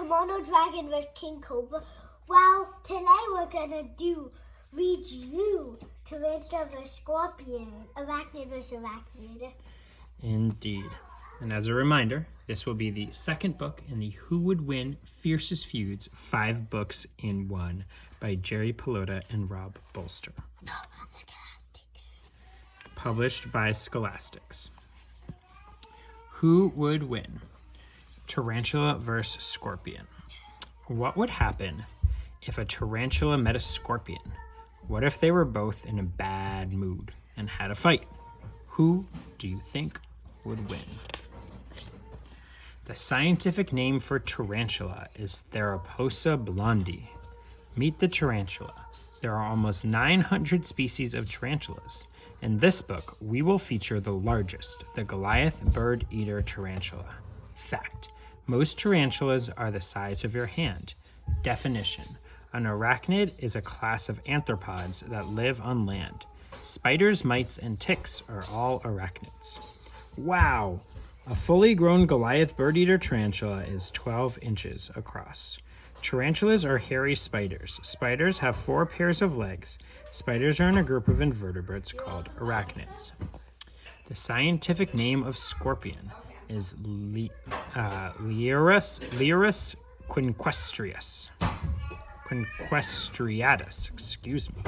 Mono Dragon vs. King Cobra. Well, today we're gonna read you Tarantula vs. Scorpion, Arachnid vs. Arachnid. Indeed. And as a reminder, this will be the second book in the Who Would Win Fiercest Feuds 5 books in 1 by Jerry Pallotta and Rob Bolster. No, Scholastics. Published by Scholastics. Who would win? Tarantula versus Scorpion. What would happen if a tarantula met a scorpion? What if they were both in a bad mood and had a fight? Who do you think would win? The scientific name for tarantula is Theraposa blondi. Meet the tarantula. There are almost 900 species of tarantulas. In this book, we will feature the largest, the Goliath bird-eater tarantula. Fact: most tarantulas are the size of your hand. Definition: an arachnid is a class of arthropods that live on land. Spiders, mites, and ticks are all arachnids. Wow! A fully grown Goliath bird-eater tarantula is 12 inches across. Tarantulas are hairy spiders. Spiders have 4 pairs of legs. Spiders are in a group of invertebrates called arachnids. The scientific name of scorpion is Lierus quinquestriatus. Excuse me.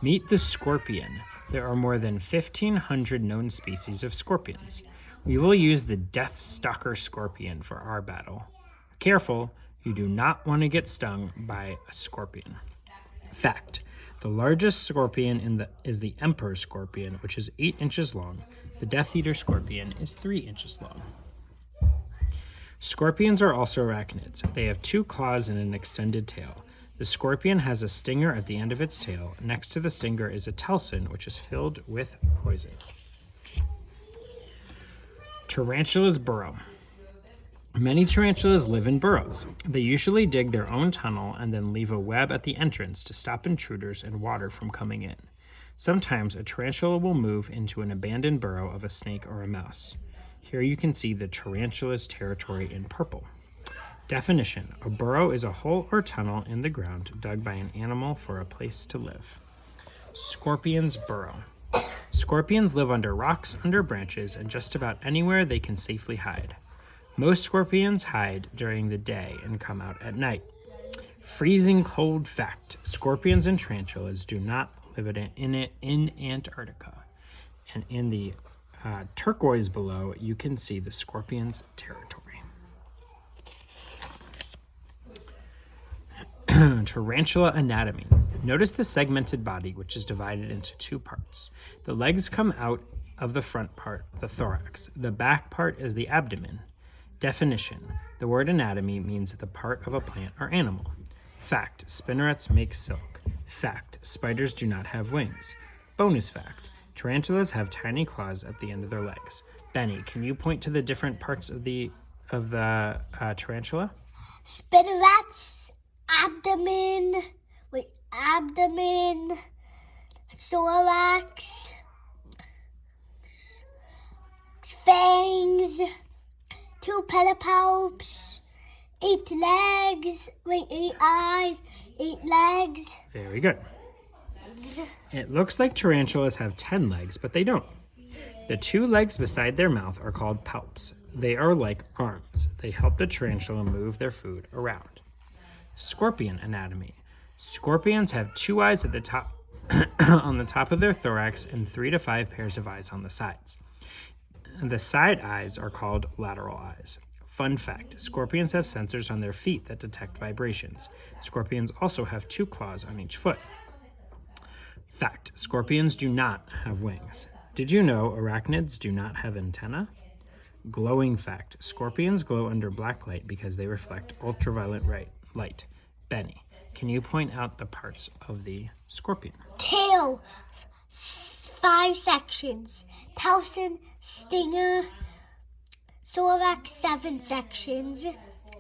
Meet the scorpion. There are more than 1,500 known species of scorpions. We will use the Death Stalker scorpion for our battle. Careful, you do not want to get stung by a scorpion. Fact: the largest scorpion is the emperor scorpion, which is 8 inches long. The Death Eater scorpion is 3 inches long. Scorpions are also arachnids. They have 2 claws and an extended tail. The scorpion has a stinger at the end of its tail. Next to the stinger is a telson, which is filled with poison. Tarantulas burrow. Many tarantulas live in burrows. They usually dig their own tunnel and then leave a web at the entrance to stop intruders and water from coming in. Sometimes a tarantula will move into an abandoned burrow of a snake or a mouse. Here you can see the tarantula's territory in purple. Definition: a burrow is a hole or tunnel in the ground dug by an animal for a place to live. Scorpions burrow. Scorpions live under rocks, under branches, and just about anywhere they can safely hide. Most scorpions hide during the day and come out at night. Freezing cold fact: scorpions and tarantulas do not live in Antarctica. And in the turquoise below, you can see the scorpion's territory. Tarantula anatomy. Notice the segmented body, which is divided into 2 parts. The legs come out of the front part, the thorax. The back part is the abdomen. Definition: the word anatomy means the part of a plant or animal. Fact: spinnerets make silk. Fact: spiders do not have wings. Bonus fact: tarantulas have tiny claws at the end of their legs. Benny, can you point to the different parts of the tarantula? Spinnerets, abdomen, thorax, fangs, 2 pedipalps, 8 legs, 8 eyes, 8 legs. Very good. It looks like tarantulas have 10 legs, but they don't. The 2 legs beside their mouth are called palps. They are like arms. They help the tarantula move their food around. Scorpion anatomy. Scorpions have 2 eyes at the top on the top of their thorax and 3 to 5 pairs of eyes on the sides. The side eyes are called lateral eyes. Fun fact: scorpions have sensors on their feet that detect vibrations. Scorpions also have 2 claws on each foot. Fact: scorpions do not have wings. Did you know arachnids do not have antennae? Glowing fact: scorpions glow under black light because they reflect ultraviolet light. Benny, can you point out the parts of the scorpion? Tail, 5 sections. Telson, stinger, thorax, 7 sections.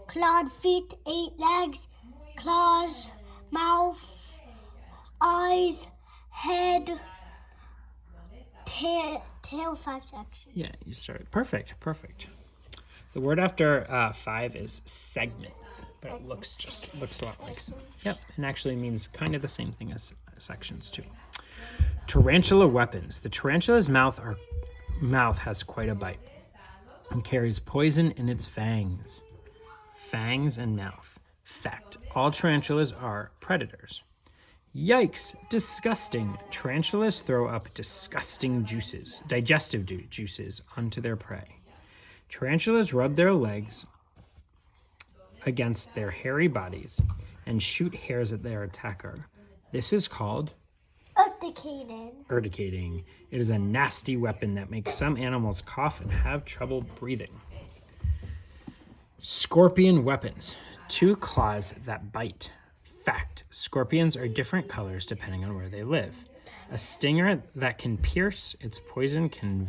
Clawed feet, 8 legs. Claws, mouth, eyes, head, tail, 5 sections. Yeah, you started. Perfect. The word after 5 is segments, but it looks a lot like, yep, and actually means kind of the same thing as sections too. Tarantula weapons. The tarantula's mouth has quite a bite and carries poison in its fangs. Fangs and mouth. Fact: all tarantulas are predators. Yikes! Disgusting. Tarantulas throw up disgusting juices, digestive juices, onto their prey. Tarantulas rub their legs against their hairy bodies and shoot hairs at their attacker. This is called urticating. It is a nasty weapon that makes some animals cough and have trouble breathing. Scorpion weapons. 2 claws that bite. Fact: scorpions are different colors depending on where they live. A stinger that can pierce, its poison can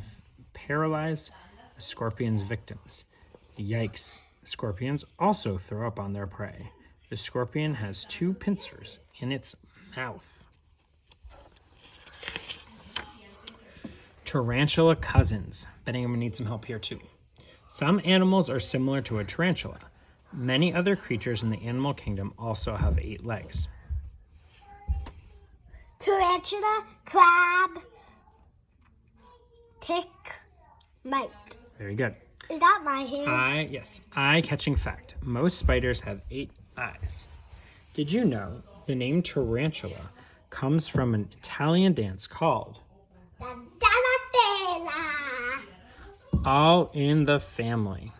paralyze a scorpion's victims. Yikes. Scorpions also throw up on their prey. The scorpion has 2 pincers in its mouth. Tarantula cousins. Betting I'm gonna need some help here too. Some animals are similar to a tarantula. Many other creatures in the animal kingdom also have 8 legs. Tarantula, crab, tick, mite. Very good. Is that my hand? Yes. Eye-catching fact. Most spiders have 8 eyes. Did you know the name tarantula comes from an Italian dance called Tarantula. All in the Family?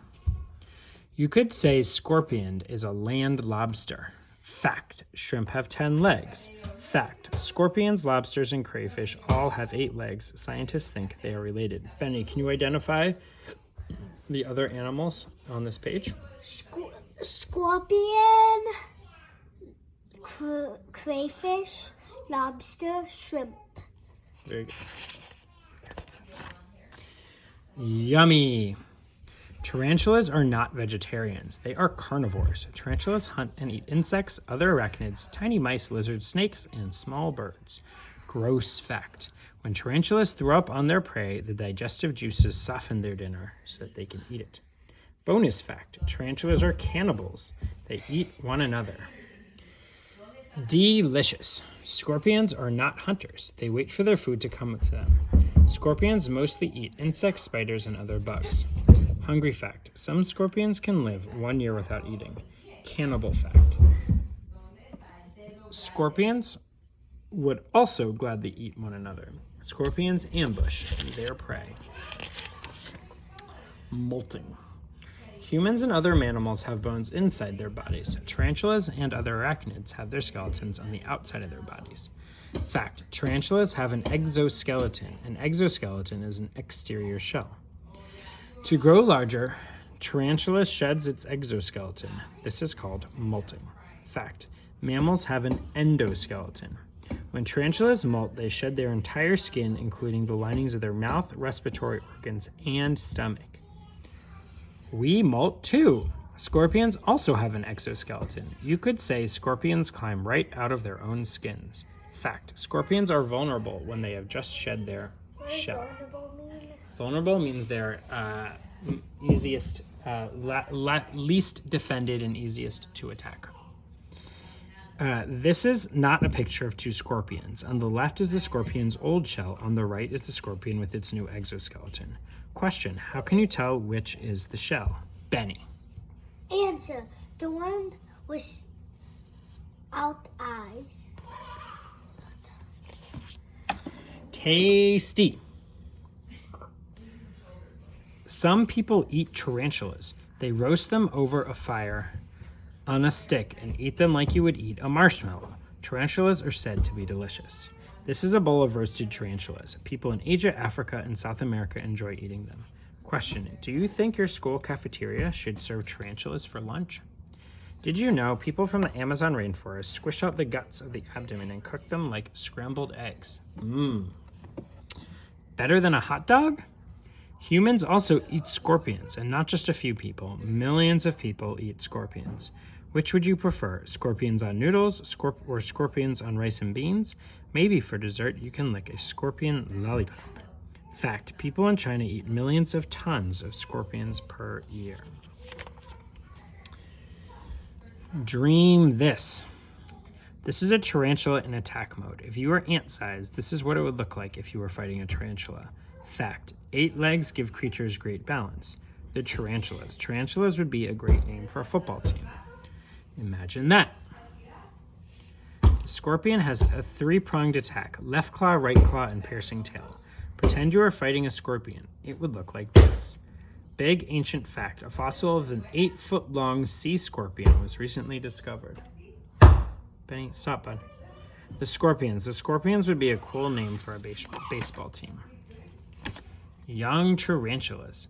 You could say scorpion is a land lobster. Fact: shrimp have 10 legs. Fact: scorpions, lobsters, and crayfish all have 8 legs. Scientists think they are related. Benny, can you identify the other animals on this page? Scorpion, crayfish, lobster, shrimp. Very good. Yummy. Tarantulas are not vegetarians. They are carnivores. Tarantulas hunt and eat insects, other arachnids, tiny mice, lizards, snakes, and small birds. Gross fact: when tarantulas throw up on their prey, the digestive juices soften their dinner so that they can eat it. Bonus fact: tarantulas are cannibals. They eat one another. Delicious. Scorpions are not hunters. They wait for their food to come to them. Scorpions mostly eat insects, spiders, and other bugs. Hungry fact: some scorpions can live 1 year without eating. Cannibal fact: scorpions would also gladly eat one another. Scorpions ambush their prey. Molting. Humans and other mammals have bones inside their bodies. Tarantulas and other arachnids have their skeletons on the outside of their bodies. Fact: tarantulas have an exoskeleton. An exoskeleton is an exterior shell. To grow larger, tarantula sheds its exoskeleton. This is called molting. Fact: mammals have an endoskeleton. When tarantulas molt, they shed their entire skin, including the linings of their mouth, respiratory organs, and stomach. We molt too. Scorpions also have an exoskeleton. You could say scorpions climb right out of their own skins. Fact: scorpions are vulnerable when they have just shed their shell. Vulnerable means they're least defended and easiest to attack. This is not a picture of 2 scorpions. On the left is the scorpion's old shell. On the right is the scorpion with its new exoskeleton. Question: how can you tell which is the shell? Benny. Answer: the one with out eyes. Tasty. Some people eat tarantulas. They roast them over a fire on a stick and eat them like you would eat a marshmallow. Tarantulas are said to be delicious. This is a bowl of roasted tarantulas. People in Asia, Africa, and South America enjoy eating them. Question: do you think your school cafeteria should serve tarantulas for lunch? Did you know people from the Amazon rainforest squish out the guts of the abdomen and cook them like scrambled eggs? Better than a hot dog? Humans also eat scorpions, and not just a few people. Millions of people eat scorpions. Which would you prefer? Scorpions on noodles or scorpions on rice and beans? Maybe for dessert you can lick a scorpion lollipop. Fact, people in China eat millions of tons of scorpions per year. Dream this. This is a tarantula in attack mode. If you were ant-sized, this is what it would look like if you were fighting a tarantula. Fact, 8 legs give creatures great balance. The tarantulas. Tarantulas would be a great name for a football team. Imagine that. The scorpion has a 3-pronged attack, left claw, right claw, and piercing tail. Pretend you are fighting a scorpion. It would look like this. Big ancient fact, a fossil of an 8-foot-long sea scorpion was recently discovered. Benny, stop, bud. The scorpions. The scorpions would be a cool name for a baseball team. Young tarantulas.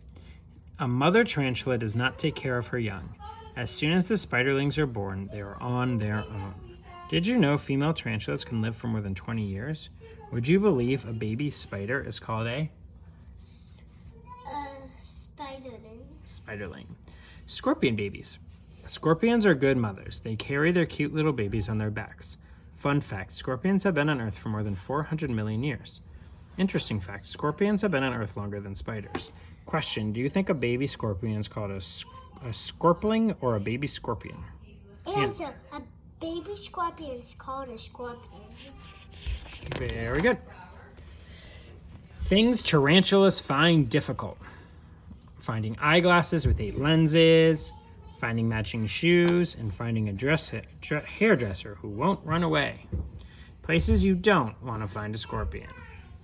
A mother tarantula does not take care of her young. As soon as the spiderlings are born, they are on their own. Did you know female tarantulas can live for more than 20 years? Would you believe a baby spider is called a? Spiderling. Spiderling. Scorpion babies. Scorpions are good mothers. They carry their cute little babies on their backs. Fun fact, scorpions have been on Earth for more than 400 million years. Interesting fact, scorpions have been on Earth longer than spiders. Question, do you think a baby scorpion is called a scorpling or a baby scorpion? Answer, a baby scorpion is called a scorpion. Very good. Things tarantulas find difficult. Finding eyeglasses with 8 lenses, finding matching shoes, and finding a hairdresser who won't run away. Places you don't want to find a scorpion.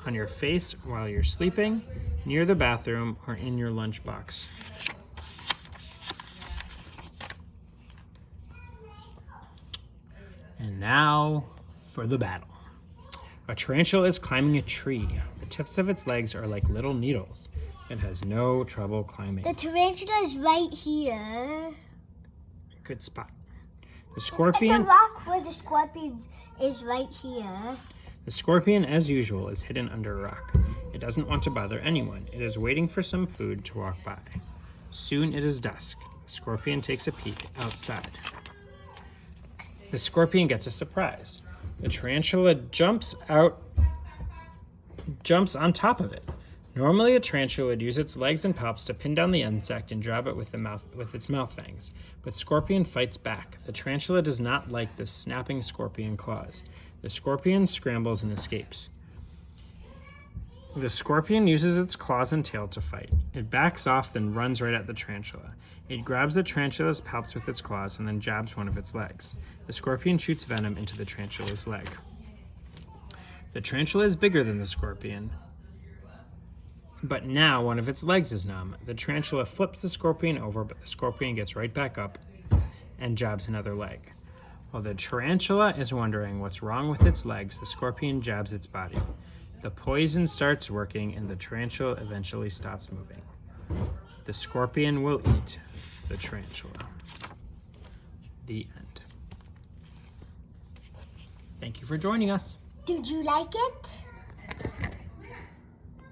On your face while you're sleeping, near the bathroom, or in your lunchbox. And now for the battle. A tarantula is climbing a tree. The tips of its legs are like little needles. It has no trouble climbing. The tarantula is right here. Good spot. The scorpion. The rock where the scorpion is right here. The scorpion, as usual, is hidden under a rock. It doesn't want to bother anyone. It is waiting for some food to walk by. Soon it is dusk. The scorpion takes a peek outside. The scorpion gets a surprise. The tarantula jumps on top of it. Normally, a tarantula would use its legs and palps to pin down the insect and grab it with its mouth fangs. But scorpion fights back. The tarantula does not like the snapping scorpion claws. The scorpion scrambles and escapes. The scorpion uses its claws and tail to fight. It backs off, then runs right at the tarantula. It grabs the tarantula's palps with its claws and then jabs one of its legs. The scorpion shoots venom into the tarantula's leg. The tarantula is bigger than the scorpion, but now one of its legs is numb. The tarantula flips the scorpion over, but the scorpion gets right back up and jabs another leg. While the tarantula is wondering what's wrong with its legs, the scorpion jabs its body. The poison starts working and the tarantula eventually stops moving. The scorpion will eat the tarantula. The end. Thank you for joining us. Did you like it?